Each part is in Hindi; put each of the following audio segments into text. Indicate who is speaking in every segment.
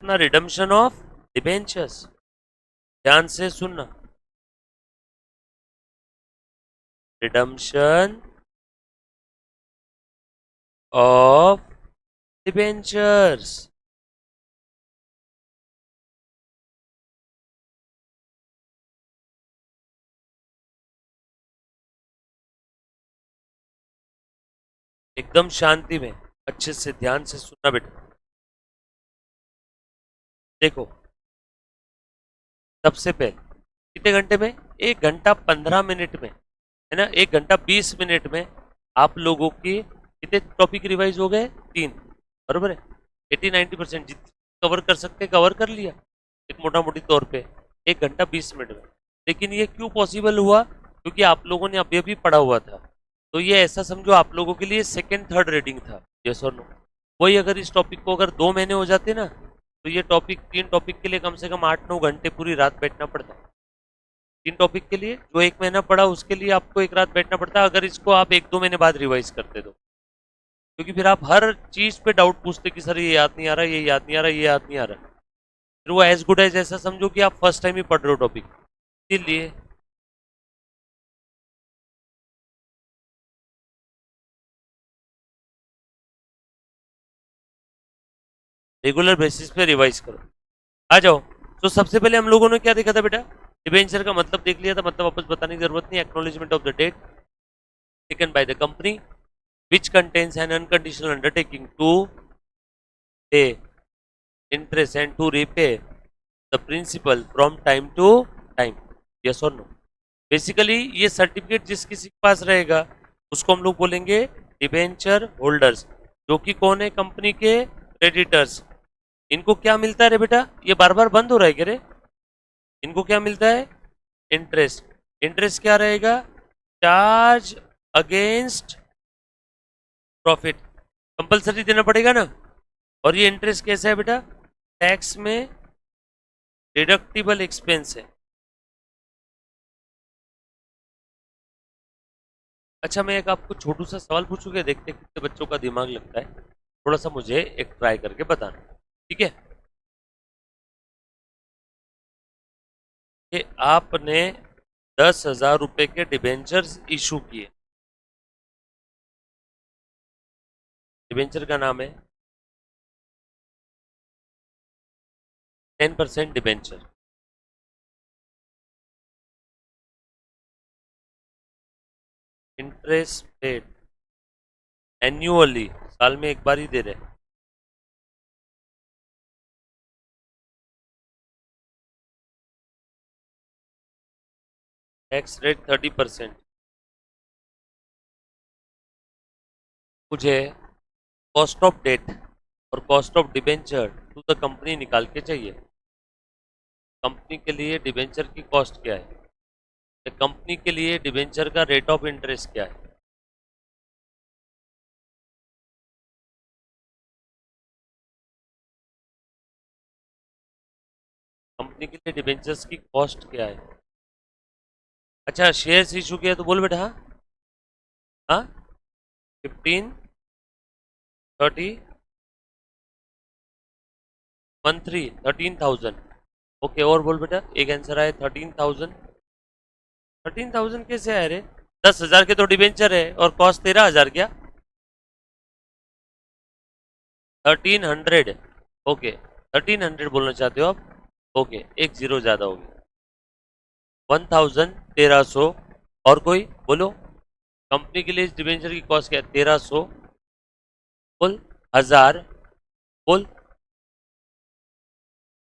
Speaker 1: अपना रिडम्पशन ऑफ डिबेंचर्स, ध्यान से सुनना, रिडम्पशन ऑफ डिबेंचर्स। एकदम शांति में अच्छे से ध्यान से सुनना बेटा। देखो, सबसे पहले कितने घंटे में? 1 घंटा 15 मिनट में, है ना, 1 घंटा 20 मिनट में आप लोगों की कितने टॉपिक रिवाइज हो गए? 3, बरोबर है। 80-90% जितने कवर कर सकते कवर कर लिया एक मोटा मोटी तौर पे 1 घंटा 20 मिनट में। लेकिन ये क्यों पॉसिबल हुआ? क्योंकि आप लोगों ने अभी अभी पढ़ा हुआ था, तो ये ऐसा समझो आप लोगों के लिए सेकेंड थर्ड रीडिंग था। Yes or no? वही अगर इस टॉपिक को अगर 2 महीने हो जाते ना, तो ये टॉपिक 3 टॉपिक के लिए कम से कम 8-9 घंटे पूरी रात बैठना पड़ता। 3 टॉपिक के लिए जो 1 महीना पढ़ा उसके लिए आपको एक रात बैठना पड़ता, अगर इसको आप 1-2 महीने बाद रिवाइज करते तो। क्योंकि फिर आप हर चीज पे डाउट पूछते कि सर ये याद नहीं आ रहा, ये याद नहीं आ रहा, ये याद नहीं आ रहा। फिर वो एज गुड एज ऐसा समझो कि आप फर्स्ट टाइम ही पढ़ रहे हो टॉपिक। इसीलिए रेगुलर बेसिस पे रिवाइज करो। आ जाओ। तो सबसे पहले हम लोगों ने क्या देखा था बेटा? डिबेंचर का मतलब देख लिया था, मतलब वापस बताने की जरूरत नहीं। Acknowledgement of the debt taken by the company which contains an unconditional undertaking to pay interest and to repay the principal from time to time. Yes or no? Basically ये सर्टिफिकेट जिस किसी के पास रहेगा उसको हम लोग बोलेंगे डिबेंचर होल्डर्स, जो कि कौन है? कंपनी के क्रेडिटर्स। इनको क्या मिलता है रे बेटा? ये बार बार बंद हो रहा है क्या रे? इनको क्या मिलता है? इंटरेस्ट। इंटरेस्ट क्या रहेगा? चार्ज अगेंस्ट प्रॉफिट, कंपलसरी देना पड़ेगा ना। और ये इंटरेस्ट कैसा है बेटा? टैक्स में डिडक्टिबल एक्सपेंस है। अच्छा, मैं एक आपको छोटू सा सवाल पूछूंगा, देखते हैं कितने बच्चों का दिमाग लगता है। थोड़ा सा मुझे एक ट्राई करके बताना, ठीक है? कि आपने 10,000 रुपए के डिबेंचर्स इशू किए। डिबेंचर का नाम है 10% डिबेंचर। इंटरेस्ट पेड एन्युअली, साल में एक बार ही दे रहे हैं। Tax rate 30%। मुझे कॉस्ट ऑफ डेट और cost of debenture to the company निकाल के चाहिए। कंपनी के लिए डिबेंचर की कॉस्ट क्या है, कंपनी के लिए डिबेंचर का रेट ऑफ इंटरेस्ट क्या है। कंपनी के लिए डिबेंचर्स की कॉस्ट क्या है? अच्छा, शेयर्स इशू किया तो बोल बेटा। हाँ हाँ, 15, 30, 13,000। ओके, और बोल बेटा। एक आंसर आया 13,000। 13,000 कैसे आया रे? 10,000 के तो डिबेंचर है और कॉस्ट 13,000 क्या? 1300। ओके, 1300 बोलना चाहते हो आप? ओके, एक जीरो ज्यादा हो गया। 1,000, 1300। और कोई बोलो। कंपनी के लिए इस डिबेंचर की कॉस्ट क्या है? 1300। बोल। 1000। बोल।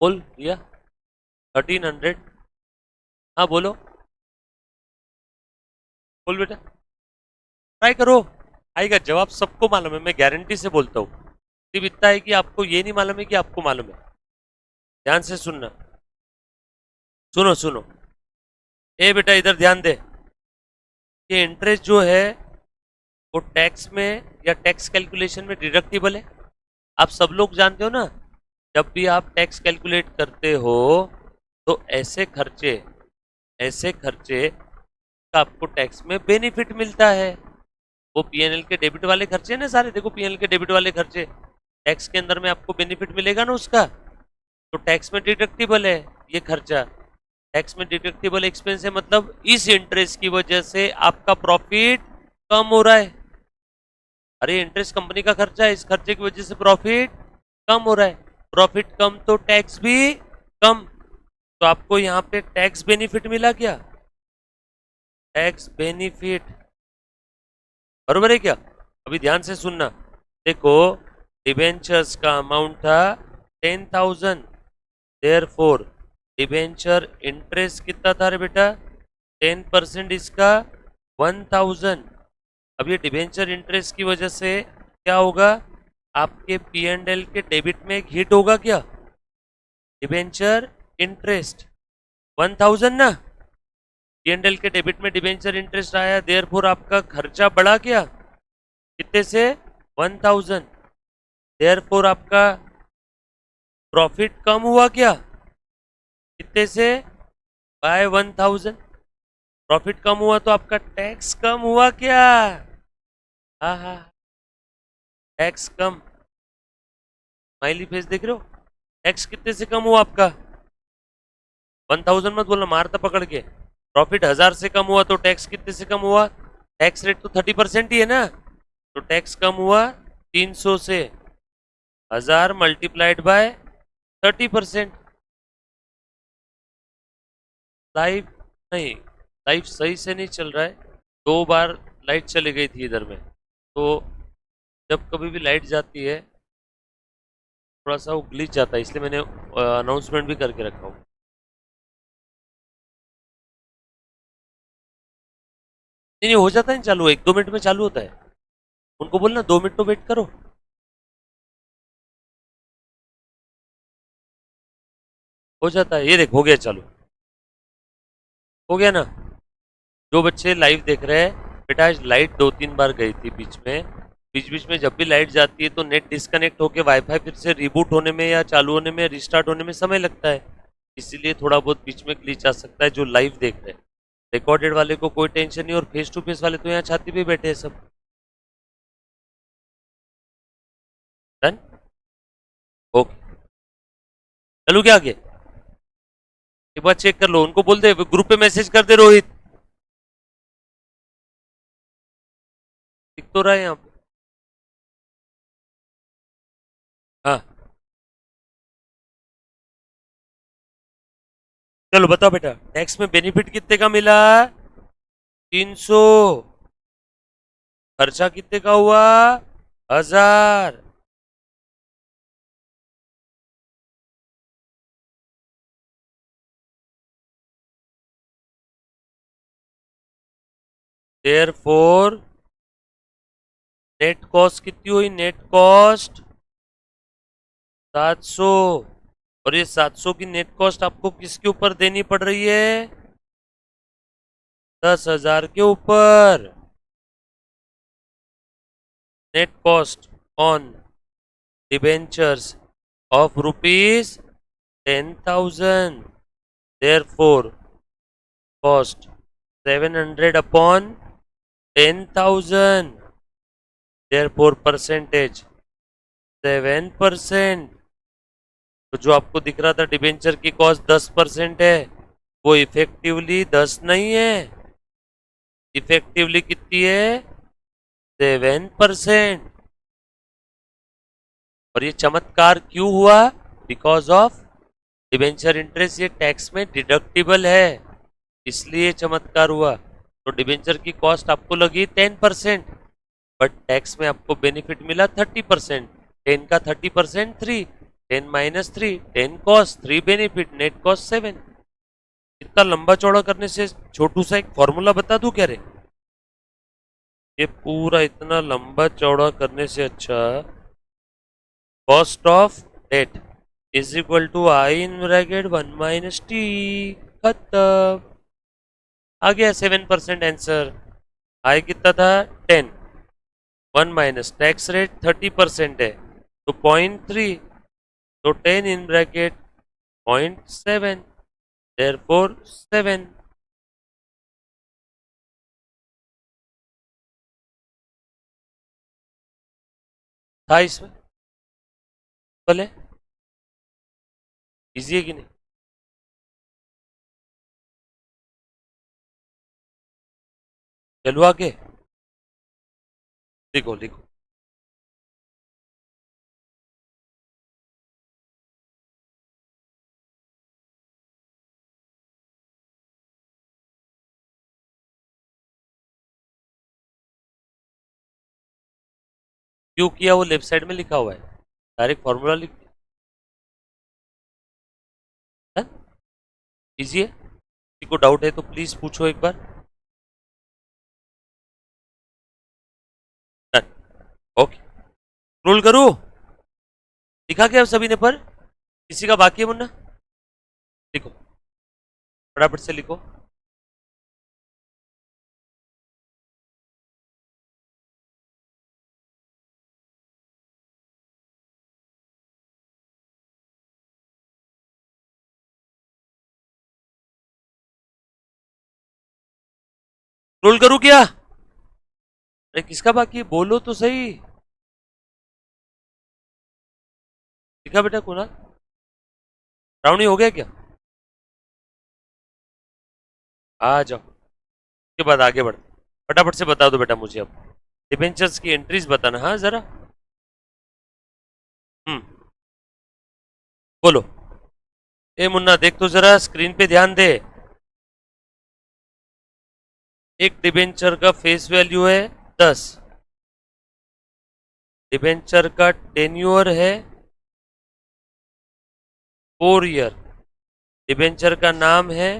Speaker 1: बोल भैया। 1300। हाँ बोलो। बोल बेटा, ट्राई करो। आएगा जवाब, सबको मालूम है, मैं गारंटी से बोलता हूँ। सिर्फ इतना है कि आपको ये नहीं मालूम है कि आपको मालूम है। ध्यान से सुनना। सुनो सुनो। ए बेटा इधर ध्यान दे। ये इंटरेस्ट जो है वो टैक्स में या टैक्स कैलकुलेशन में डिडक्टिबल है। आप सब लोग जानते हो ना, जब भी आप टैक्स कैलकुलेट करते हो तो ऐसे खर्चे का आपको टैक्स में बेनिफिट मिलता है। वो पीएनएल के डेबिट वाले खर्चे ना सारे, देखो पीएनएल के डेबिट वाले खर्चे टैक्स के अंदर में आपको बेनिफिट मिलेगा ना उसका। तो टैक्स में डिडक्टिबल है ये खर्चा, टैक्स में डिडक्टिबल एक्सपेंस है, मतलब इस इंटरेस्ट की वजह से आपका प्रॉफिट कम हो रहा है। अरे इंटरेस्ट कंपनी का खर्चा है, इस खर्चे की वजह से प्रॉफिट कम हो रहा है, प्रॉफिट कम तो टैक्स भी कम, तो आपको यहाँ पे टैक्स बेनिफिट मिला क्या, टैक्स बेनिफिट, बरोबर है क्या? अभी ध्यान से सुनना, देखो डिबेंचर्स का अमाउंट था 10,000, देयरफॉर डिबेंचर इंटरेस्ट कितना था रे बेटा, 10% इसका 1,000। अब ये डिबेंचर इंटरेस्ट की वजह से क्या होगा, आपके पी एंड एल के डेबिट में एक हिट होगा क्या, डिबेंचर इंटरेस्ट 1,000 ना, पी एंड एल के डेबिट में डिबेंचर इंटरेस्ट आया, देयरफॉर आपका खर्चा बढ़ा क्या, कितने से 1,000, देयरफॉर आपका प्रॉफिट कम हुआ क्या, कितने से, बाय 1,000, प्रॉफिट कम हुआ तो आपका टैक्स कम हुआ क्या, हाँ हाँ, टैक्स कम, स्माइली फेस देख रहे हो, टैक्स कितने से कम हुआ आपका, 1,000 मत बोलना, मारता पकड़ के, प्रॉफिट 1,000 से कम हुआ तो टैक्स कितने से कम हुआ, टैक्स रेट तो 30% ही है ना, तो टैक्स कम हुआ 300 से, 1,000 मल्टीप्लाइड बाय 30%। लाइव नहीं, लाइव सही से नहीं चल रहा है, 2 बार लाइट चली गई थी इधर में, तो जब कभी भी लाइट जाती है थोड़ा सा वो ग्लिच जाता है, इसलिए मैंने अनाउंसमेंट भी करके रखा हूँ। नहीं नहीं, हो जाता है चालू, 1-2 मिनट में चालू होता है, उनको बोलना 2 मिनट तो वेट करो, हो जाता है, ये देख हो गया चालू, हो गया ना। जो बच्चे लाइव देख रहे हैं, बेटा आज लाइट 2-3 बार गई थी बीच में, बीच बीच में जब भी लाइट जाती है तो नेट डिस्कनेक्ट होके वाईफाई फिर से रिबूट होने में या चालू होने में, रिस्टार्ट होने में समय लगता है, इसीलिए थोड़ा बहुत बीच में ग्लिच आ सकता है। जो लाइव देख रहे हैं, रिकॉर्डेड वाले को कोई टेंशन नहीं, और फेस टू फेस वाले तो यहाँ छाती पे बैठे हैं सब। डन, ओके, चलो क्या आगे, एक बार चेक कर लो, उनको बोल दे ग्रुप पे मैसेज कर दे, रोहित दिख तो रहा है यहाँ पे, हाँ चलो बताओ बेटा, टैक्स में बेनिफिट कितने का मिला, 300, खर्चा कितने का हुआ, 1,000, देयरफॉर नेट कॉस्ट कितनी हुई, नेट कॉस्ट 700, और ये 700 की नेट कॉस्ट आपको किसके ऊपर देनी पड़ रही है, 10,000 के ऊपर, net cost on debentures of ₹10,000, therefore cost 700 upon 10,000, therefore percentage 7%, तो जो आपको दिख रहा था डिबेंचर की कॉस्ट 10% है, वो इफेक्टिवली 10 नहीं है, इफेक्टिवली कितनी है, 7%। और ये चमत्कार क्यों हुआ, बिकॉज ऑफ डिबेंचर इंटरेस्ट, ये टैक्स में डिडक्टिबल है, इसलिए चमत्कार हुआ। तो डिबेंचर की कॉस्ट आपको लगी 10%, बट टैक्स में आपको बेनिफिट मिला 30%, 10 का 30% 3, 10 - 3 10 कॉस्ट 3 बेनिफिट, नेट कॉस्ट 7। इतना लंबा चौड़ा करने से छोटू सा एक फॉर्मूला बता दूं क्या रे, ये पूरा इतना लंबा चौड़ा करने से अच्छा, cost of debt is equal to I in bracket 1 - t, खत्म, आ गया 7% आंसर। आई कितना था 10, 1 माइनस टैक्स रेट 30% है तो 0.3, तो 10 इन ब्रैकेट 0.7, देयरफॉर 7 था इसमें, बोले इजी है कि नहीं? चलो आगे, लिखो लिखो। क्यों किया, वो लेफ्ट साइड में लिखा हुआ है, डायरेक्ट फॉर्मूला लिख। इजी है, किसी को डाउट है तो प्लीज पूछो एक बार। Done, okay. रोल करूँ? लिखा क्या सभी ने पर? किसी का बाकी है मुन्ना? लिखो, फटाफट से लिखो। रोल करूँ क्या? अरे किसका बाकी है, बोलो तो सही। लिखा बेटा कुणाल? राउंड हो गया क्या? आ जाओ, उसके बाद आगे बढ़। फटाफट से बता दो बेटा मुझे अब, डिबेंचर्स की एंट्रीज बताना, हाँ जरा। हम्म, बोलो। ए मुन्ना देख तो जरा, स्क्रीन पे ध्यान दे। एक डिबेंचर का फेस वैल्यू है 10, डिबेंचर का टेन्योर है 4 ईयर, डिबेंचर का नाम है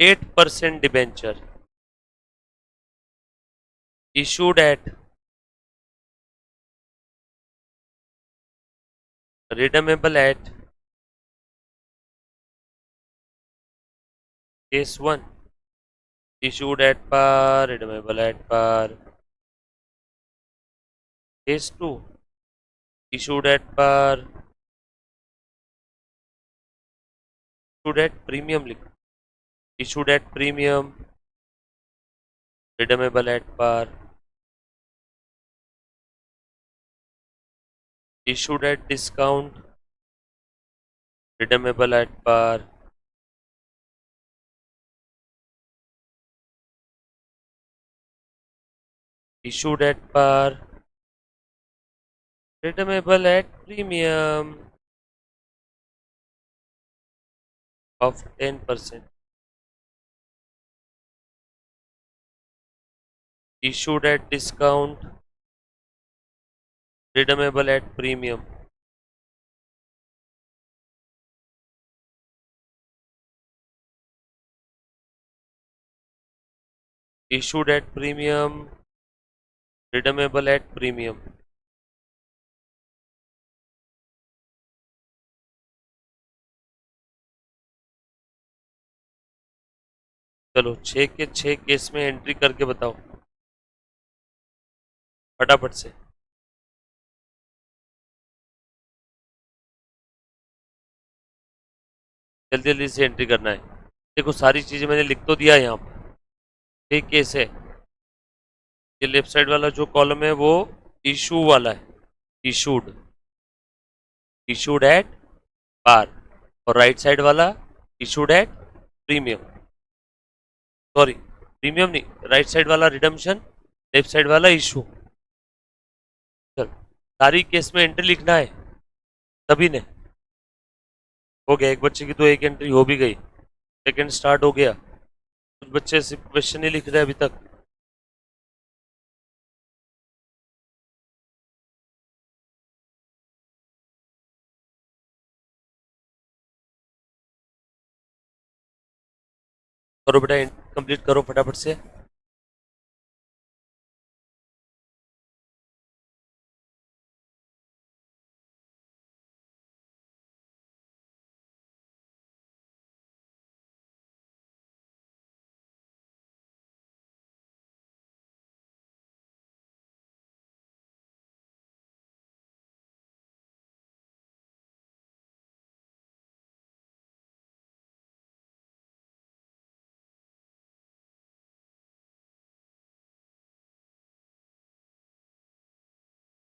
Speaker 1: 8% debenture, issued at redeemable at case 1, issued at par, redeemable at par, case 2, issued at par, issued at premium लिखो, issued at premium, redeemable at par, issued at discount, redeemable at par, issued at par, redeemable at premium of 10%, issued at discount, redeemable at premium, issued at premium, redeemable at premium। चलो 6 के 6 केस में एंट्री करके बताओ फटाफट से। जल्दी जल्दी से एंट्री करना है। देखो सारी चीजें मैंने लिख तो दिया है यहाँ पर। 6 केस है, ये लेफ्ट साइड वाला जो कॉलम है वो इशू वाला है, इशूड, इशूड एट पार, और राइट साइड वाला issued at premium, sorry premium नहीं, राइट साइड वाला रिडम्पशन, लेफ्ट साइड वाला इशू। चल, सारी केस में एंट्री लिखना है सभी ने। हो गया, एक बच्चे की तो एक एंट्री हो भी गई, सेकंड स्टार्ट हो गया। कुछ बच्चे सिर्फ क्वेश्चन ही लिख रहे हैं अभी तक। करो बेटा, कंप्लीट करो फटाफट से।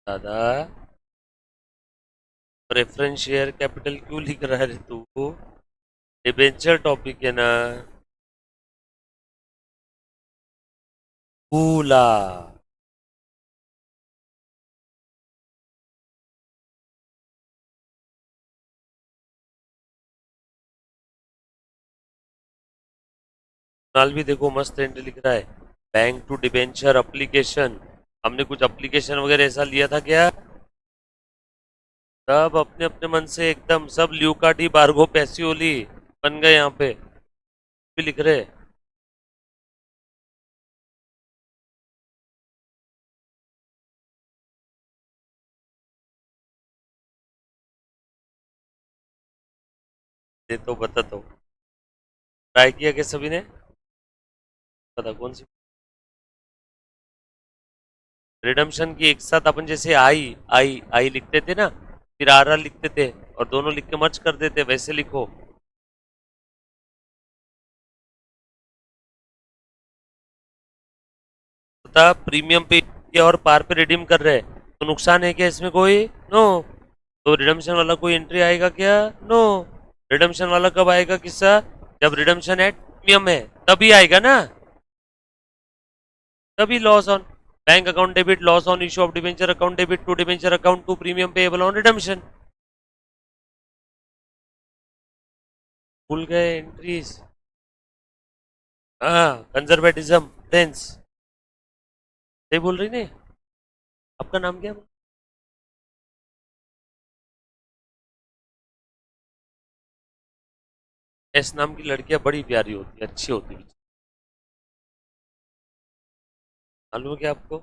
Speaker 1: दादा प्रेफरेंस शेयर कैपिटल क्यों लिख रहा है रे तू? डिबेंचर टॉपिक है ना। कूला। नाल भी देखो मस्त एंट्री लिख रहा है, बैंक टू डिबेंचर एप्लीकेशन। हमने कुछ एप्लीकेशन वगैरह ऐसा लिया था क्या? सब अपने अपने मन से एकदम सब ल्यूकाटी बार्गो पैसियोली बन गए यहाँ पे भी लिख रहे। ये तो बता दो, ट्राई किया क्या सभी ने? पता कौन सी रिडम्शन की एक साथ अपन जैसे आई आई आई लिखते थे ना, फिर आर आर लिखते थे और दोनों लिख के मर्ज कर देते, वैसे लिखो। पता प्रीमियम पे किया और पार पे रिडीम कर रहे हैं तो नुकसान है क्या इसमें कोई? नो। तो रिडम्शन वाला कोई एंट्री आएगा क्या? नो। रिडम्शन वाला कब आएगा किस्सा? जब रिडम्शन एट प्रीमियम है तभी आएगा ना, तभी loss on bank account debit, loss on issue of debenture account debit to debenture account to premium payable on redemption. भूल गए एंट्रीज? हाँ, कंजर्वेटिज्म प्रिंस। सही बोल रही नहीं? आपका नाम क्या है? एस नाम की लड़कियां बड़ी प्यारी होती है, अच्छी होती है। मालूम है क्या आपको?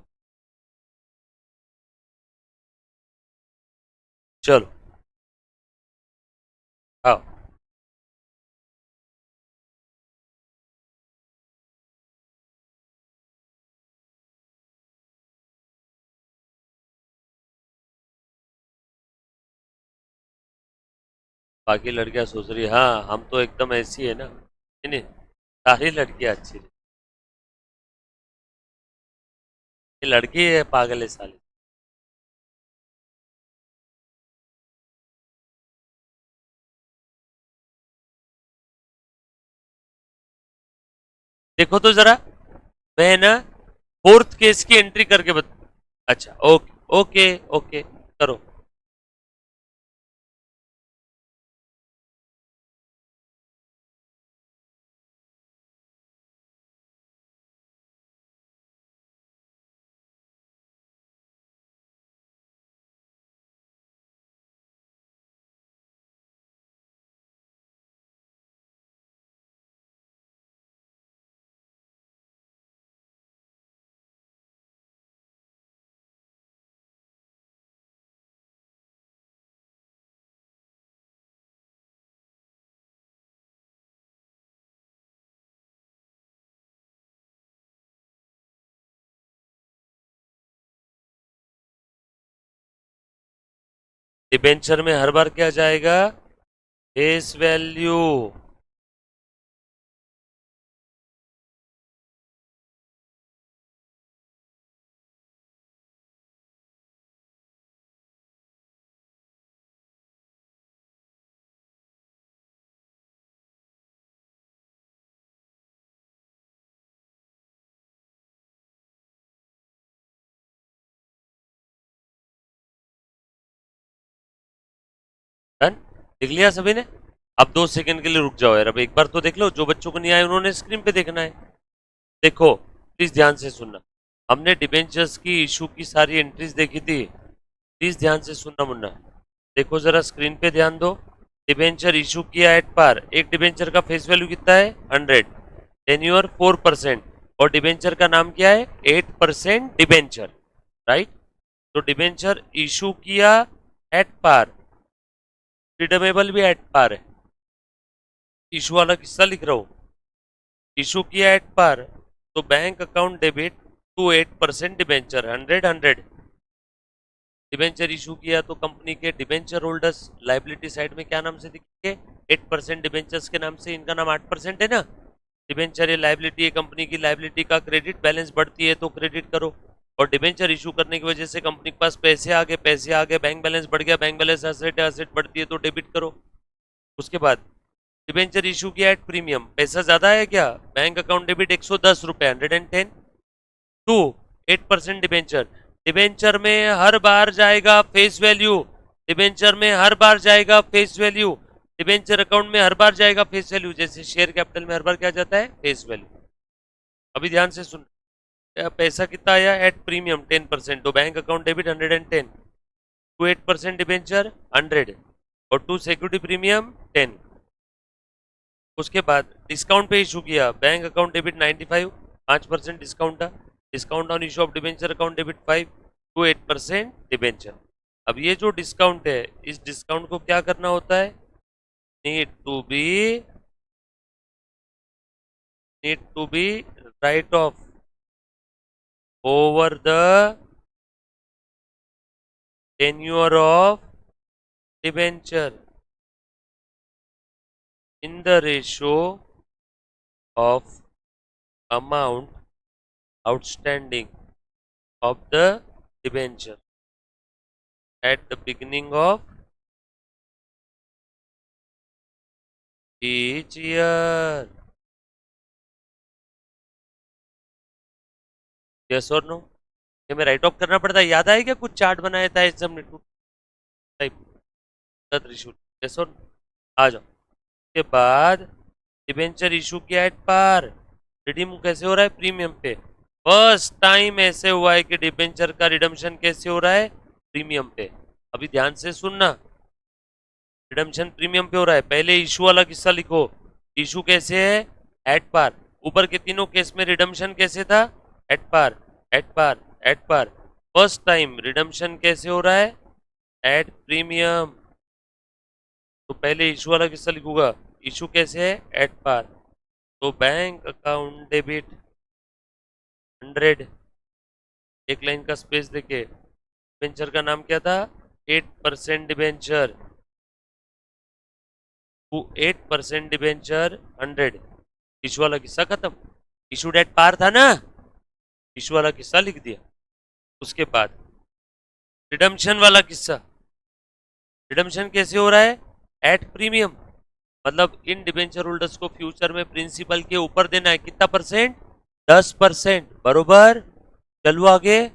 Speaker 1: चलो आओ। बाकी लड़कियां सोच रही हाँ हम तो एकदम ऐसी है ना, नहीं नहीं, सारी लड़कियां अच्छी है। ये लड़की है पागल है साली। देखो तो जरा, मैं ना फोर्थ केस की एंट्री करके अच्छा ओके ओके ओके करो। डिबेंचर में हर बार क्या जाएगा? Face value. डन? लिख लिया सभी ने? अब 2 सेकंड के लिए रुक जाओ यार, अब एक बार तो देख लो, जो बच्चों को नहीं आया उन्होंने स्क्रीन पे देखना है। देखो प्लीज ध्यान से सुनना, हमने डिबेंचर्स की इशू की सारी एंट्रीज देखी थी, प्लीज ध्यान से सुनना मुन्ना। देखो जरा स्क्रीन पे ध्यान दो, डिबेंचर इशू किया एट पार, एक डिबेंचर का फेस वैल्यू कितना है? 100, टेन्योर 4%, और डिबेंचर का नाम क्या है? 8% डिबेंचर, राइट? तो डिबेंचर इशू किया एट पार, रिडमेबल भी एट पार है। इशू वाला किस्सा लिख रहा हूं, इशू किया एट पार, तो bank account debit to 8% debenture, 100 debenture issue किया तो कंपनी के डिबेंचर होल्डर्स लाइबिलिटी साइड में क्या नाम से दिखेंगे? 8% डिबेंचर्स के नाम से, इनका नाम 8% है ना। डिबेंचर ये लाइबिलिटी है, कंपनी की लाइबिलिटी का क्रेडिट बैलेंस बढ़ती है तो क्रेडिट करो, और डिबेंचर इशू करने की वजह से कंपनी के पास पैसे आ गए, बैंक बैलेंस बढ़ गया, बैंक बैलेंस एसेट है, एसेट बढ़ती है तो डेबिट करो। उसके बाद डिबेंचर इशू किया एट प्रीमियम, पैसा ज्यादा है क्या, बैंक अकाउंट डेबिट 110 रुपए 110। टू 8% डिबेंचर, डिबेंचर में हर बार जाएगा फेस वैल्यू, डिबेंचर में हर बार जाएगा फेस वैल्यू, डिबेंचर अकाउंट में हर बार जाएगा फेस वैल्यू, जैसे शेयर कैपिटल में हर बार क्या जाता है, फेस वैल्यू। अभी ध्यान से सुन, पैसा कितना आया एट प्रीमियम 10%, तो bank account debit 110, to 8% debenture 100 और टू सिक्योरिटी प्रीमियम 10। उसके बाद डिस्काउंट पे इशू किया, बैंक अकाउंट डेबिट 95, 5% डिस्काउंट था, discount on issue of debenture account debit 5 to 8% debenture. अब ये जो डिस्काउंट है, इस डिस्काउंट को क्या करना होता है, need to be write off over the tenure of debenture in the ratio of amount outstanding of the debenture at the beginning of each year. Yes or no? ये में राइट ऑफ करना पड़ता है, याद आएगा कुछ चार्ट बनाया था इस सबने टू टाइप त्रिशूल। Yes or no? आ जाओ। के बाद डिबेंचर इशू किया एट पार, रिडीम कैसे हो रहा है, प्रीमियम पे। फर्स्ट टाइम ऐसे हुआ है कि डिबेंचर का रिडम्शन कैसे हो रहा है, प्रीमियम पे। अभी ध्यान से सुनना, रिडम्शन प्रीमियम पे हो रहा है। पहले इशू वाला किस्सा लिखो, इशू कैसे है, एट पार। ऊपर के तीनों केस में रिडम्शन कैसे था, at par at par at par. First time redemption कैसे हो रहा है, एट प्रीमियम। तो पहले इशू वाला किस्सा लिखूंगा, इशू कैसे है, एट पार। तो बैंक अकाउंट डेबिट 100, एक लाइन का स्पेस देके, डिबेंचर का नाम क्या था, 8% डिबेंचर, 8% डिबेंचर 100। इशू वाला किस्सा खत्म, इशू एट पार था ना, इशू वाला किस्सा लिख दिया। उसके बाद रिडम्शन वाला किस्सा, रिडम्शन कैसे हो रहा है, एट प्रीमियम। मतलब इन डिबेंचर होल्डर्स को फ्यूचर में प्रिंसिपल के ऊपर देना है, कितना परसेंट, 10%, बरोबर। चलो आगे,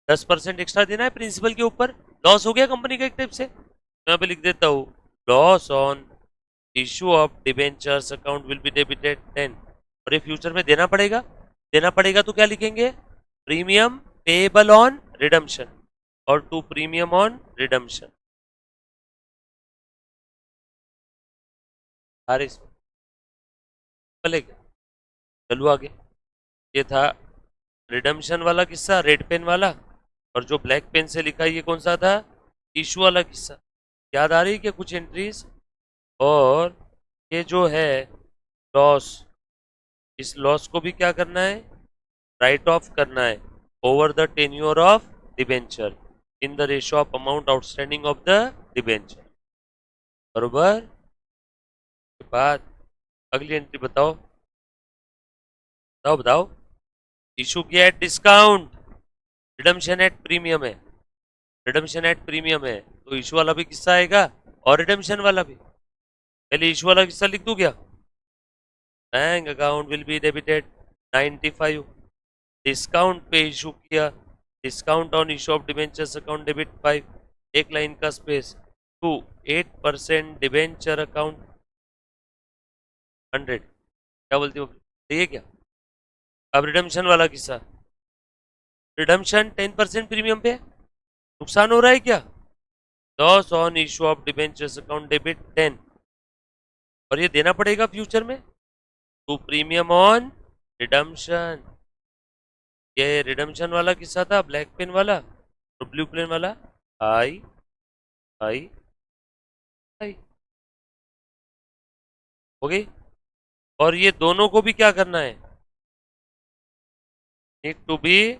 Speaker 1: 10% एक्स्ट्रा देना है प्रिंसिपल के ऊपर। लॉस हो गया कंपनी का एक टाइप से, यहाँ पे लिख देता हूँ, loss on issue of debentures account will be debited 10। और ये फ्यूचर में देना पड़ेगा, देना पड़ेगा तो क्या लिखेंगे, प्रीमियम पेएबल ऑन रिडम्शन और टू प्रीमियम ऑन रिडम्शन। अरे चलेगा, चलो आगे। ये था रिडम्शन वाला किस्सा, रेड पेन वाला। और जो ब्लैक पेन से लिखा है ये कौन सा था, इशू वाला किस्सा। याद आ रही है क्या कुछ एंट्रीज। और ये जो है लॉस, इस लॉस को भी क्या करना है, राइट ऑफ करना है over the tenure of debenture in the ratio of amount outstanding of the debenture, बरोबर। के बाद अगली एंट्री बताओ, बताओ बताओ। इशू किया at discount, redemption at premium है, रिडम्शन एट प्रीमियम है, तो इशू वाला भी किस्सा आएगा और रिडम्शन वाला भी। पहले इशू वाला किस्सा लिख दूं क्या, bank account will be debited 95, discount पे इशू किया, discount on issue of debentures account debit 5, एक लाइन का स्पेस, टू 8% डिबेंचर अकाउंट 100। क्या बोलती हो, ये क्या। अब रिडम्शन वाला किस्सा, रिडम्शन 10% प्रीमियम पे, नुकसान हो रहा है क्या, loss on issue of debentures account debit 10, और ये देना पड़ेगा फ्यूचर में, टू प्रीमियम ऑन रिडम्शन। ये रिडम्शन वाला किस्सा था, ब्लैक पेन वाला। और ब्लू पेन वाला, आई आई आई, हो गई। और ये दोनों को भी क्या करना है, नीड टू बी,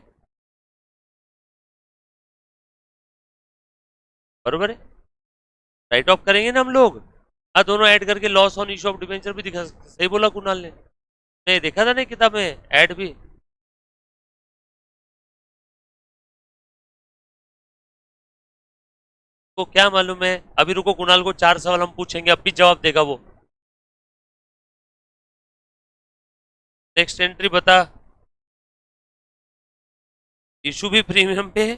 Speaker 1: बरोबर है, राइट ऑफ करेंगे ना हम लोग। हाँ, दोनों ऐड करके loss on issue of debenture भी दिखा सकते, सही बोला कुणाल ने, नहीं देखा था ना किताब में ऐड भी। को क्या मालूम है? अभी रुको, कुणाल को 4 सवाल हम पूछेंगे, अब भी जवाब देगा वो। नेक्स्ट एंट्री बता। इशू भी प्रीमियम पे है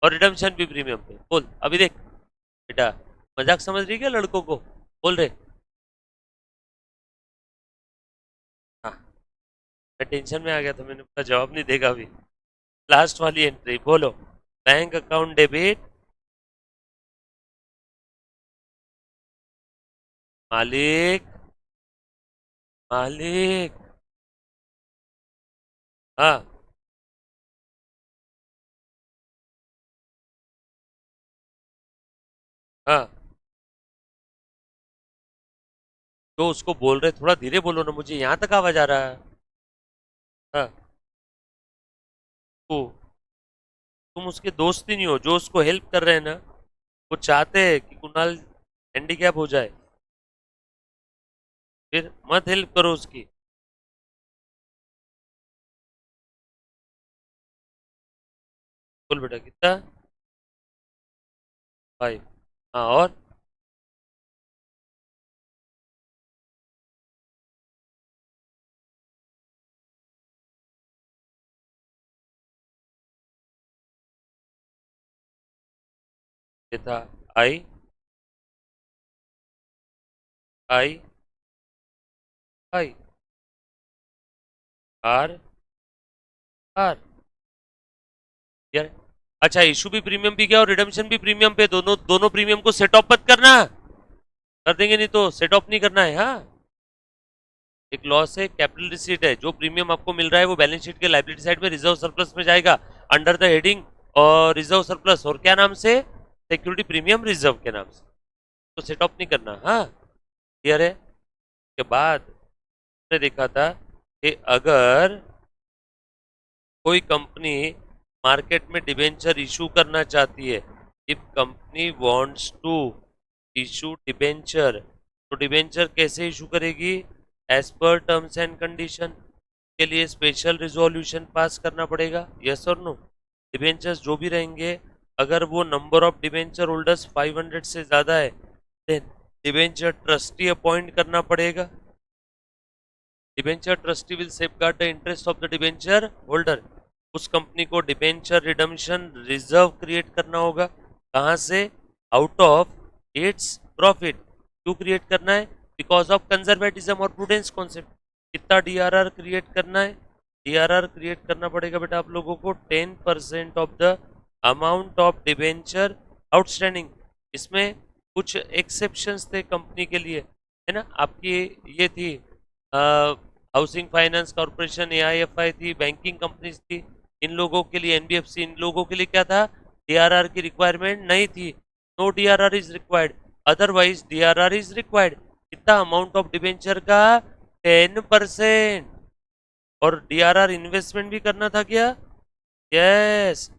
Speaker 1: और रिडम्पशन भी प्रीमियम पे। बोल अभी देख बेटा, मजाक समझ रही है क्या लड़कों को? बोल रहे। हाँ, मैं टेंशन में आ गया था, मैंने अपना जवाब नहीं देगा अभी। लास्ट वाली एंट्री बोलो। Bank account debit. मालिक। मालिक। हाँ। हाँ, तो उसको बोल रहे थोड़ा धीरे बोलो ना, मुझे यहाँ तक आवाज आ रहा है। हाँ। तो तुम उसके दोस्त ही नहीं हो जो उसको हेल्प कर रहे हैं ना। वो चाहते हैं कि कुणाल हैंडीकैप हो जाए, फिर मत हेल्प करो उसकी। बोल बेटा कितना? 5। हाँ और? ये था आई। आई। आई। आर। आर। यार, अच्छा, इशू भी प्रीमियम भी गया और रिडम्पशन भी प्रीमियम पे, दोनों दोनों प्रीमियम को सेट ऑफ मत करना। कर देंगे नहीं तो सेट ऑफ नहीं करना है। हाँ, एक लॉस है, कैपिटल रिसीट है, जो प्रीमियम आपको मिल रहा है वो बैलेंस शीट के लायबिलिटी साइड में रिजर्व सरप्लस में जाएगा, अंडर द हेडिंग और रिजर्व सरप्लस, और क्या नाम से? सिक्योरिटी प्रीमियम रिजर्व के नाम से। तो सेट ऑफ नहीं करना। हाँ, क्लियर है? के बाद ने देखा था कि अगर कोई कंपनी मार्केट में डिबेंचर इशू करना चाहती है, if company wants to issue debenture, तो डिबेंचर कैसे इशू करेगी? As per terms and condition. के लिए स्पेशल रिजोल्यूशन पास करना पड़ेगा, यस और नो। डिबेंचर्स जो भी रहेंगे, अगर वो नंबर ऑफ डिबेंचर होल्डर्स 500 से ज्यादा है, देन डिबेंचर ट्रस्टी अपॉइंट करना पड़ेगा। Debenture trustee will safeguard the interest of the debenture holder. उस कंपनी को डिबेंचर रिडम्पशन रिजर्व क्रिएट करना होगा। कहां से? Out of its profit. क्यों क्रिएट करना है? बिकॉज ऑफ कंजर्वेटिज्म और प्रूडेंस कॉन्सेप्ट। कितना डीआरआर क्रिएट करना है? डीआरआर क्रिएट करना पड़ेगा बेटा आप लोगों को 10% of the amount of debenture outstanding. इसमें कुछ एक्सेप्शंस थे कंपनी के लिए, है ना? आपकी ये थी हाउसिंग फाइनेंस कॉर्पोरेशन, एआईएफआई थी, बैंकिंग कंपनीज थी। इन लोगों के लिए, एनबीएफसी, इन लोगों के लिए क्या था? डीआरआर की रिक्वायरमेंट नहीं थी। No DRR is required, otherwise DRR is required. कितना अमाउंट ऑफ डिबेंचर का? 10%। और डीआरआर इन्वेस्टमेंट भी करना था क्या? Yes.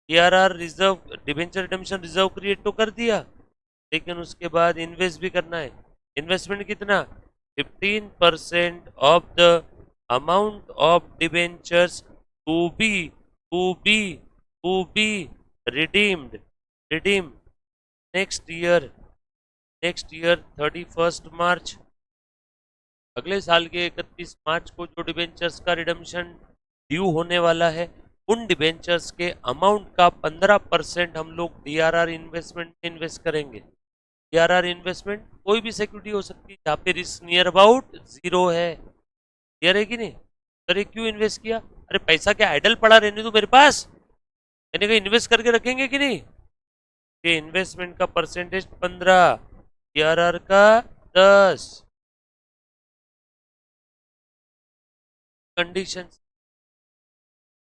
Speaker 1: DRR reserve, debenture redemption reserve create तो कर दिया, लेकिन उसके बाद इन्वेस्ट भी करना है। इन्वेस्टमेंट कितना? 15% of the amount of debentures to be to be to be redeemed, redeem next year, next year 31 March. अगले साल के 31 मार्च को जो डिबेंचर्स का रिडम्पशन ड्यू होने वाला है, उन डिबेंचर्स के अमाउंट का 15% हम लोग डीआरआर इन्वेस्टमेंट में इन्वेस्ट करेंगे। डीआरआर इन्वेस्टमेंट कोई भी सिक्योरिटी हो सकती है जहाँ पे रिस्क नियर अबाउट जीरो है। क्लियर है कि नहीं? अरे क्यों इन्वेस्ट किया? अरे पैसा क्या आइडल पड़ा रहने दो मेरे पास? मैंने कहा इन्वेस्ट करके रखेंगे कि नहीं? ये इन्वेस्टमेंट का परसेंटेज 15, डीआरआर का 10। कंडीशन।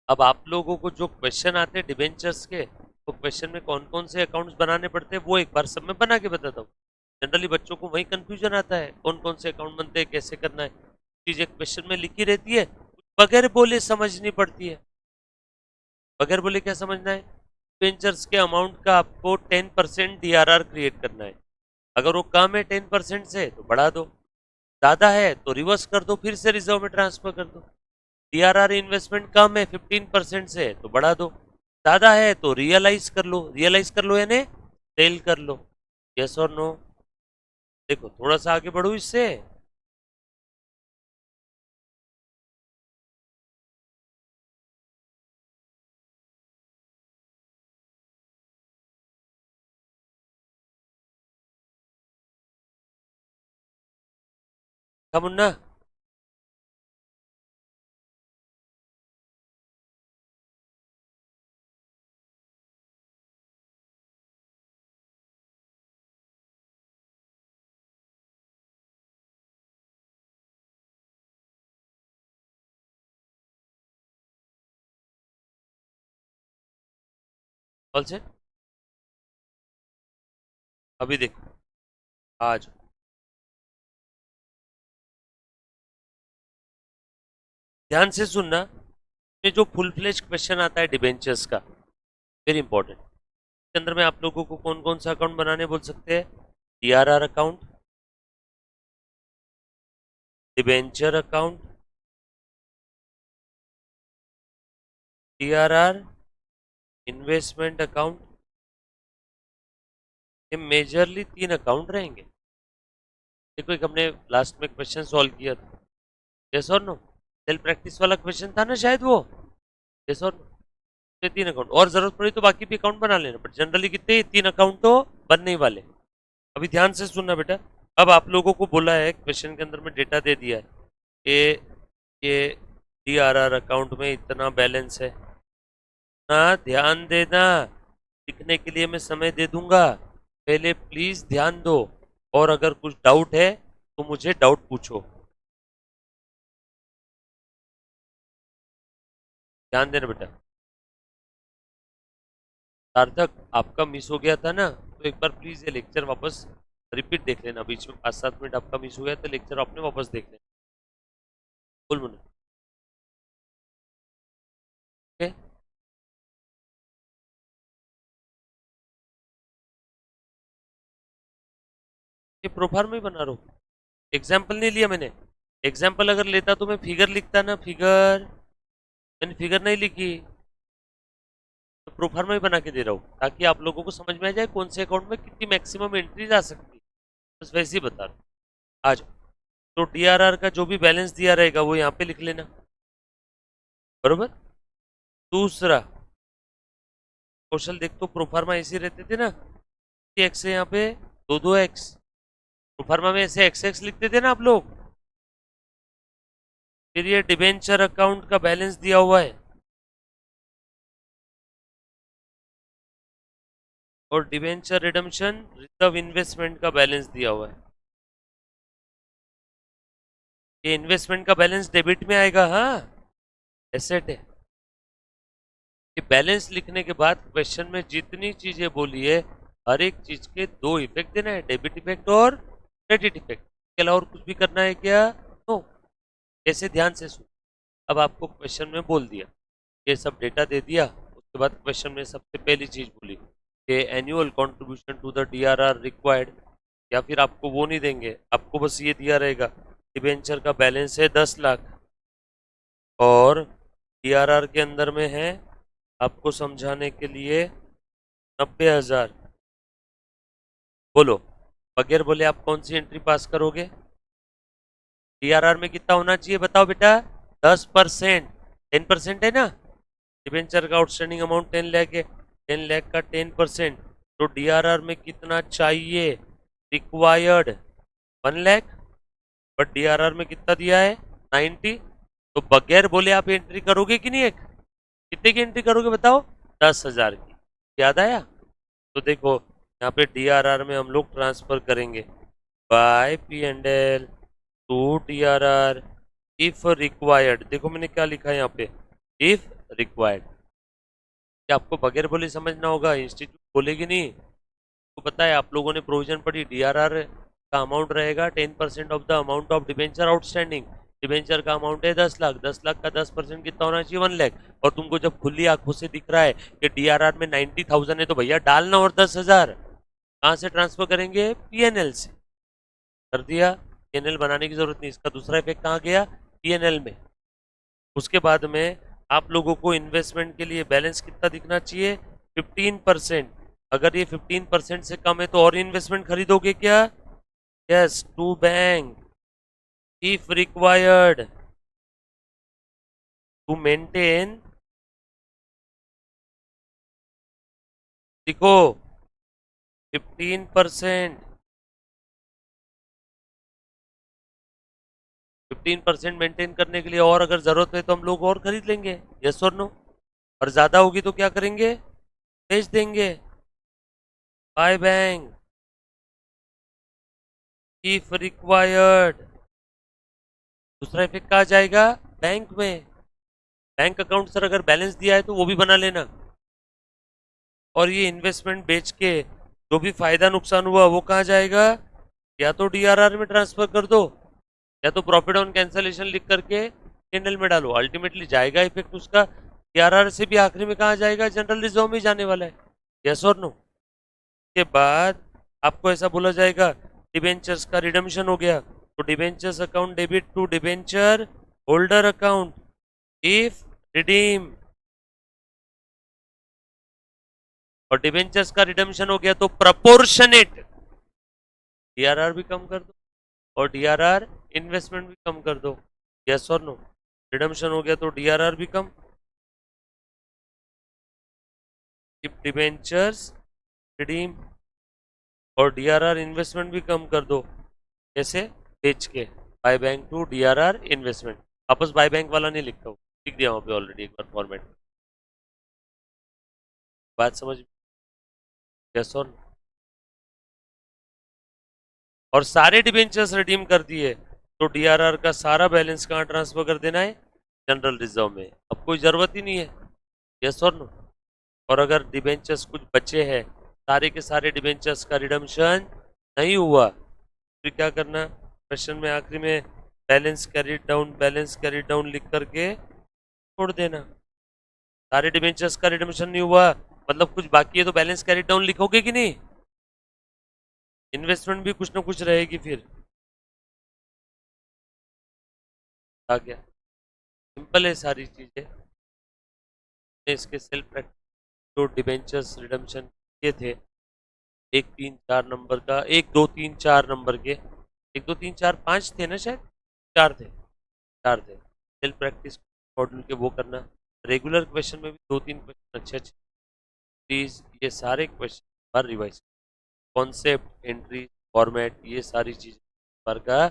Speaker 1: अब आप लोगों को जो क्वेश्चन आते हैं डिबेंचर्स के, वो क्वेश्चन में कौन कौन से अकाउंट्स बनाने पड़ते हैं वो एक बार सब मैं बना के बताता हूँ। जनरली बच्चों को वही कंफ्यूजन आता है, कौन कौन से अकाउंट बनते हैं, कैसे करना है। चीजें क्वेश्चन में लिखी रहती है, बगैर बोले समझनी पड़ती है। बगैर बोले क्या समझना है? डिबेंचर्स के अमाउंट का आपको 10% डीआरआर क्रिएट करना है। अगर वो कम है 10% से तो बढ़ा दो, ज्यादा है तो रिवर्स कर दो, फिर से रिजर्व में ट्रांसफर कर दो। डीआरआर इन्वेस्टमेंट कम है 15% से तो बढ़ा दो, ज्यादा है तो रियलाइज कर लो। रियलाइज कर लो यानी सेल कर लो, यस और नो। देखो थोड़ा सा आगे बढ़ू इससे, क्या मुन्ना? कौन से? अभी देखो, आज ध्यान से सुनना, ये जो फुल फ्लेज क्वेश्चन आता है डिबेंचर्स का, वेरी इंपॉर्टेंट। इसके अंदर में आप लोगों को कौन कौन सा अकाउंट बनाने बोल सकते हैं? DRR account, debenture account, DRR, investment account. ये मेजरली 3 अकाउंट रहेंगे। देखो एक हमने लास्ट में क्वेश्चन सॉल्व किया था, yes or no, self practice वाला क्वेश्चन था ना शायद वो, यस और नो। ये 3 अकाउंट, और जरूरत पड़ी तो बाकी भी अकाउंट बना लेना, बट जनरली कितने, 3 अकाउंट तो बनने ही वाले। अभी ध्यान से सुनना बेटा, अब आप लोगों को बोला है क्वेश्चन के अंदर में डेटा दे दिया है ये डीआरआर अकाउंट में इतना बैलेंस है ना, ध्यान देना, लिखने के लिए मैं समय दे दूंगा, पहले प्लीज ध्यान दो, और अगर कुछ डाउट है तो मुझे डाउट पूछो, ध्यान देना बेटा। सार्थक आपका मिस हो गया था ना, तो एक बार प्लीज ये लेक्चर वापस रिपीट देख लेना, बीच में 5-7 मिनट आपका मिस हो गया तो लेक्चर आपने वापस देख लेना। बोल मुन्ना, ओके? ये प्रोफार्म ही बना रहा हूँ, एग्जाम्पल नहीं लिया मैंने। एग्जाम्पल अगर लेता तो मैं फिगर लिखता ना, फिगर, मैंने फिगर नहीं लिखी, तो प्रोफार्मा ही बना के दे रहा हूँ ताकि आप लोगों को समझ में आ जाए कौन से अकाउंट में कितनी मैक्सिमम एंट्रीज आ सकती है, बस वैसे ही बता रहा हूँ। आज तो डीआरआर का जो भी बैलेंस दिया रहेगा वो यहाँ पे लिख लेना, बरोबर। दूसरा क्वेश्चन देख, तो प्रोफार्मा ऐसे रहते थे ना कि एक्स है यहाँ पे 2-2 एक्स, प्रोफार्मा में ऐसे एक्स एक्स लिखते थे ना आप लोग। फिर ये डिबेंचर अकाउंट का बैलेंस दिया हुआ है, और डिबेंचर रिडम्पशन रिजर्व इन्वेस्टमेंट का बैलेंस दिया हुआ है। ये इन्वेस्टमेंट का बैलेंस डेबिट में आएगा, हाँ, एसेट है। कि बैलेंस लिखने के बाद क्वेश्चन में जितनी चीजें बोली है, हर एक चीज के 2 इफेक्ट देना है, डेबिट इफेक्ट और क्रेडिट इफेक्ट, के अलावा और कुछ भी करना है क्या? नो। कैसे? ध्यान से सुन, अब आपको क्वेश्चन में बोल दिया, ये सब डेटा दे दिया, उसके बाद क्वेश्चन में सबसे पहली चीज बोली कि annual contribution to the DRR required, या फिर आपको वो नहीं देंगे, आपको बस ये दिया रहेगा डिबेंचर का बैलेंस है 10 लाख, और डीआरआर के अंदर में है आपको समझाने के लिए 90,000। बोलो, बगैर बोले आप कौन सी एंट्री पास करोगे? डीआरआर में कितना होना चाहिए बताओ बेटा? 10%, 10% है ना, डिबेंचर का आउटस्टैंडिंग अमाउंट 10 लाख है, 10 लाख का 10%, तो डीआरआर में कितना चाहिए? रिक्वायर्ड 1 लाख, बट डीआरआर में कितना दिया है? 90। तो बगैर बोले आप एंट्री करोगे कि नहीं? एक कितने की एंट्री करोगे बताओ? 10,000 की। याद आया? तो देखो यहाँ पे डीआरआर में हम लोग ट्रांसफर करेंगे by P and L two DRR if required. देखो मैंने क्या लिखा है यहाँ पे, इफ रिक्वायर्ड। क्या आपको बगैर बोले समझना होगा, इंस्टीट्यूट बोलेगी नहीं। तो पता है आप लोगों ने प्रोविजन पढ़ी, डीआरआर का अमाउंट रहेगा 10% of the amount of debenture outstanding. Debenture का अमाउंट है 10 लाख, 10 लाख का 10% कितना होना चाहिए? 1 लाख। और तुमको जब खुली आंखों से दिख रहा है कि डीआरआर में 90,000 है, तो भैया डालना और 10,000 कहाँ से ट्रांसफर करेंगे? पीएनएल से। कर दिया, पीएनएल बनाने की जरूरत नहीं। इसका दूसरा इफेक्ट कहाँ गया? पीएनएल में। उसके बाद में आप लोगों को इन्वेस्टमेंट के लिए बैलेंस कितना दिखना चाहिए? 15%। अगर ये 15% से कम है तो और इन्वेस्टमेंट खरीदोगे क्या? Yes, to bank if required to maintain, देखो 15%, 15% मेंटेन करने के लिए, और अगर जरूरत है तो हम लोग और खरीद लेंगे। Yes or no? और ज्यादा होगी तो क्या करेंगे? बेच देंगे। By bank if required. दूसरा इफेक्ट कहाँ जाएगा? बैंक में। बैंक अकाउंट सर अगर बैलेंस दिया है तो वो भी बना लेना। और ये इन्वेस्टमेंट बेच के जो भी फायदा नुकसान हुआ वो कहाँ जाएगा? या तो डीआरआर में ट्रांसफर कर दो, या तो प्रॉफिट ऑन कैंसलेशन लिख करके कैंडल में डालो। अल्टीमेटली जाएगा इफेक्ट उसका डीआरआर से भी आखिरी में कहाँ जाएगा? जनरल रिजर्व में जाने वाला है। Yes or no? के बाद आपको ऐसा बोला जाएगा डिबेंचर्स का रिडम्शन हो गया, तो debentures account debit to debenture holder account if redeem, और डिबेंचर्स का रिडम्शन हो गया तो प्रपोर्शनेट डीआरआर भी कम कर दो और डीआरआर इन्वेस्टमेंट भी कम कर दो। Yes or no? रिडम्शन हो गया तो डीआरआर भी कम, इफ डिबेंचर्स रिडीम, और डीआरआर इन्वेस्टमेंट भी कम कर दो। कैसे? बेच के। Buy bank to DRR investment. वापस बाय बैंक वाला नहीं लिखता हूँ, लिख दिया वहां पे ऑलरेडी एक बार फॉर्मेट। बात समझ? Yes or no? और सारे डिबेंचर्स रिडीम कर दिए तो डीआरआर का सारा बैलेंस कहाँ ट्रांसफर कर देना है? जनरल रिजर्व में। अब कोई जरूरत ही नहीं है। Yes or no? और अगर डिबेंचर्स कुछ बचे हैं, सारे के सारे डिबेंचर्स का रिडम्शन नहीं हुआ, फिर क्या करना? क्वेश्चन में आखिरी में बैलेंस कैरिड डाउन लिख करके छोड़ देना। सारे डिबेंचर्स का रिडम्शन नहीं हुआ मतलब कुछ बाकी है तो बैलेंस कैरिड डाउन लिखोगे कि नहीं? इन्वेस्टमेंट भी कुछ ना कुछ रहेगी फिर। आ गया? सिंपल है सारी चीजें। इसके सेल्फ जो डिबेंचर्स रिडम्शन किए थे, 1 3 4 नंबर का, 1 2 3 4 नंबर के, 1 2 3 4 5 थे ना शायद, 4 थे, 4 थे। सेल्फ प्रैक्टिस मॉड्यूल के वो करना। रेगुलर क्वेश्चन में भी 2 3 क्वेश्चन अच्छे अच्छे, प्लीज ये सारे क्वेश्चन बार रिवाइज, कॉन्सेप्ट, एंट्री, फॉर्मेट, ये सारी चीजें बार का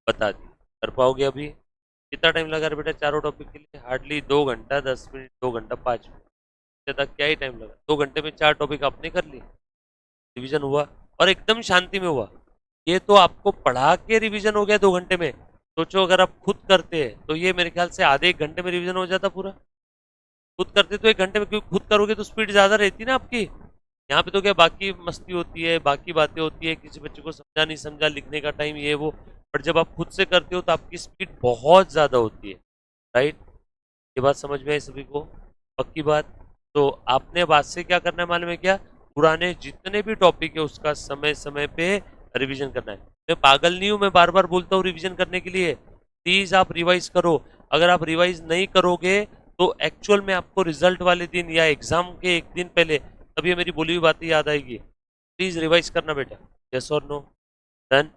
Speaker 1: बता दी। कर पाओगे अभी? कितना टाइम लगा बेटा चारों टॉपिक के लिए? हार्डली 2 घंटा 10 मिनट, 2 घंटा 5 मिनट तक क्या ही टाइम लगा? 2 घंटे में 4 टॉपिक आपने कर लिए, रिवीजन हुआ और एकदम शांति में हुआ। ये तो आपको पढ़ा के रिवीजन हो गया 2 घंटे में। सोचो अगर आप खुद करते हैं तो ये मेरे ख्याल से आधे 1 घंटे में रिवीजन हो जाता पूरा। खुद करते तो 1 घंटे में, क्योंकि खुद करोगे तो स्पीड ज्यादा रहती ना आपकी। यहाँ पे तो क्या बाकी मस्ती होती है, बाकी बातें होती है, किसी बच्चे को समझा नहीं समझा, लिखने का टाइम ये वो। बट जब आप खुद से करते हो तो आपकी स्पीड बहुत ज्यादा होती है। राइट? ये बात समझ में आई सभी को? पक्की बात? तो आपने बात से क्या करना है मालूम है क्या? पुराने जितने भी टॉपिक है उसका समय समय पे रिवीजन करना है। मैं पागल नहीं हूं, मैं बार बार बोलता हूँ रिवीजन करने के लिए। प्लीज आप रिवाइज करो। अगर आप रिवाइज नहीं करोगे तो एक्चुअल में आपको रिजल्ट वाले दिन या एग्जाम के एक दिन पहले तब ये मेरी बोली हुई बातें याद आएगी। प्लीज रिवाइज करना बेटा। Yes or no? डन?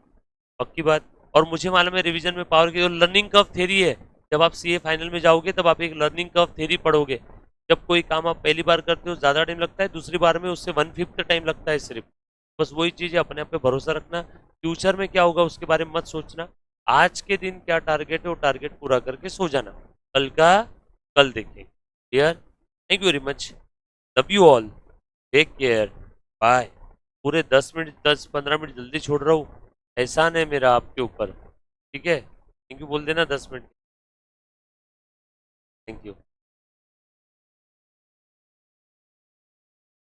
Speaker 1: पक्की बात? और मुझे मालूम है रिवीजन में पावर की लर्निंग कर्व थ्योरी है। जब आप सीए फाइनल में जाओगे तब आप एक लर्निंग कर्व थ्योरी पढ़ोगे। जब कोई काम आप पहली बार करते हो ज्यादा टाइम लगता है, दूसरी बार में उससे 1/5 टाइम लगता है सिर्फ। बस वही चीज है, अपने आप पे भरोसा रखना। फ्यूचर में क्या होगा उसके बारे में मत सोचना। आज के दिन क्या टारगेट है वो टारगेट पूरा करके सो जाना। कल का कल देखेंगे। Clear? Thank you very much. Love you all. Take care. Bye. पूरे 10 मिनट 10 15 मिनट जल्दी छोड़ रहा हूँ, एहसान है मेरा आपके ऊपर। ठीक है? थैंक यू बोल देना 10 मिनट। Thank you.